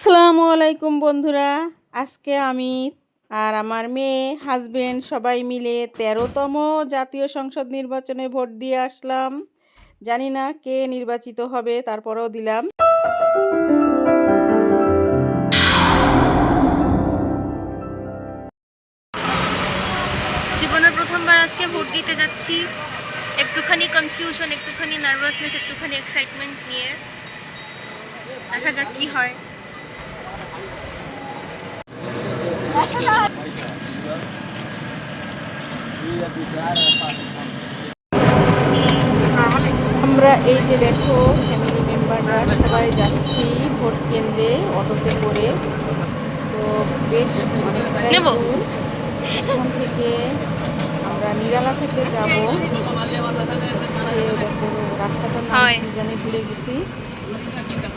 আসসালামু আলাইকুম বন্ধুরা, আজকে আমি আর আমার মেয়ে হাজবেন্ড সবাই মিলে ১৩তম জাতীয় সংসদ নির্বাচনে ভোট দিয়ে আসলাম। জানি না কে নির্বাচিত হবে, তারপরেও দিলাম। জীবনের প্রথমবার আজকে ভোট দিতে যাচ্ছি। একটুখানি কনফিউশন, একটুখানি নার্ভাসনেস, একটুখানি এক্সাইটমেন্ট নিয়ে দেখা যাক কি হয়। আমরা এই যে দেখো ফ্যামিলি মেম্বাররা সবাই যাচ্ছি ভোট কেন্দ্রে অটোতে করে। তো বেশ অনেকটাই দূর। এখান থেকে আমরা নিরালা থেকে যাব। রাস্তাটার নাম কি জানি ভুলে গেছি।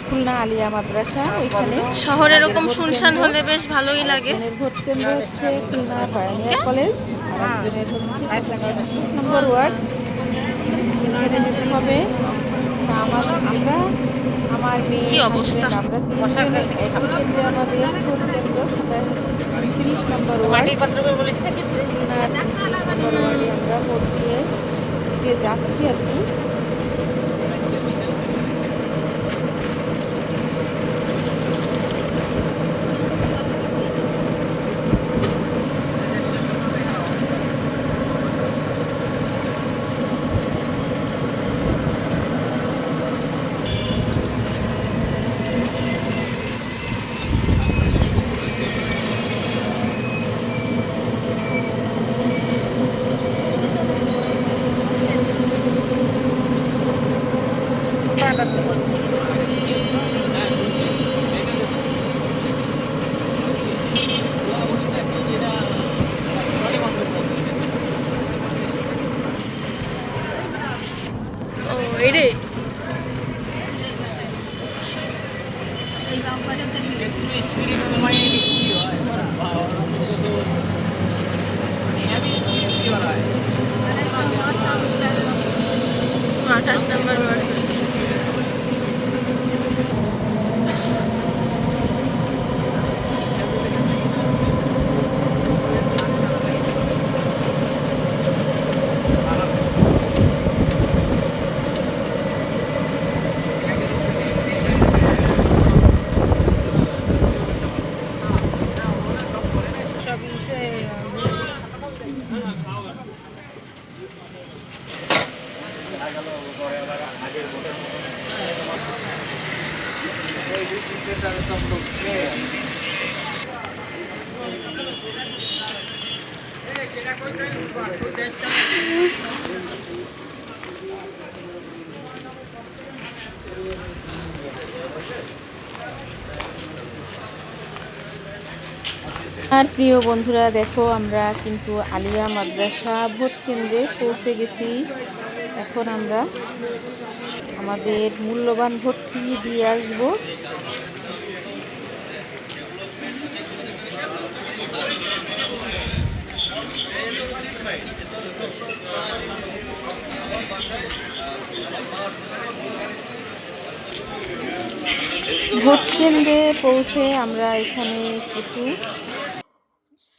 খুলনা আলিয়া মাদ্রাসা, ওইখানে। শহর এরকম শুনশান হলে বেশ ভালোই লাগে। ভোট কেন্দ্র হচ্ছে খুলনা পায়োনিয়ার কলেজ, আর একজনের হচ্ছে নম্বর ওয়ার্ড। এখানে যেতে হবে। আমরা আমার মেয়ে কি অবস্থা, আমরা তিনজনে একই কেন্দ্রে আমাদের ভোট কেন্দ্র ৩০ নম্বর ওয়ার্ড। খুলনার ৩০ নম্বর ওয়ার্ডে আমরা ভোট দিয়ে যাচ্ছি আর কি। ও এরে আঠাশ নম্বর ওয়ার্ড। আর প্রিয় বন্ধুরা, দেখো আমরা কিন্তু আলিয়া মাদ্রাসা ভোট কেন্দ্রে পৌঁছে গেছি। এখন আমরা আমাদের মূল্যবান ভোটটি দিয়ে আসব। ভোট কেন্দ্রে পৌঁছে আমরা এখানে কিছু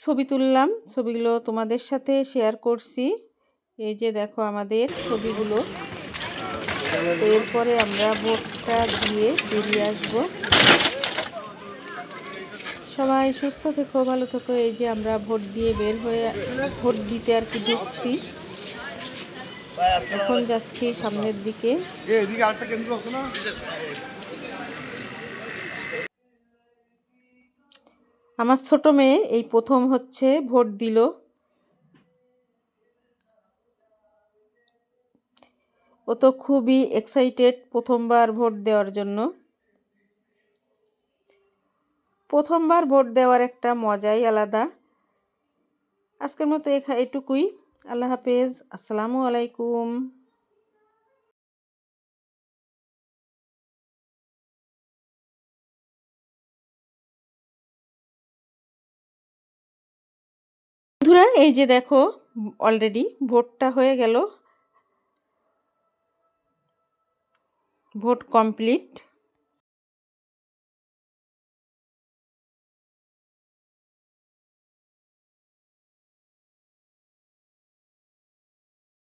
ছবি তুললাম। ছবিগুলো তোমাদের সাথে শেয়ার করছি। এই যে দেখো আমাদের ছবিগুলো। তো এরপরে আমরা ভোটটা দিয়ে বেরিয়ে আসব। সবাই সুস্থ থেকো, ভালো থেকো। এই যে আমরা ভোট দিয়ে বের হয়ে ভোট দিতে আর কি ঢুকছি। এখন যাচ্ছি সামনের দিকে। আমার ছোট মেয়ে এই প্রথম হচ্ছে ভোট দিল। ও তো খুবই এক্সাইটেড প্রথমবার ভোট দেওয়ার জন্য। প্রথমবার ভোট দেওয়ার একটা মজাই আলাদা। আজকের মতো এটুকুই। আল্লাহ হাফেজ। আসসালামু আলাইকুম। বন্ধুরা, এই যে দেখো অলরেডি ভোটটা হয়ে গেল। Vote complete.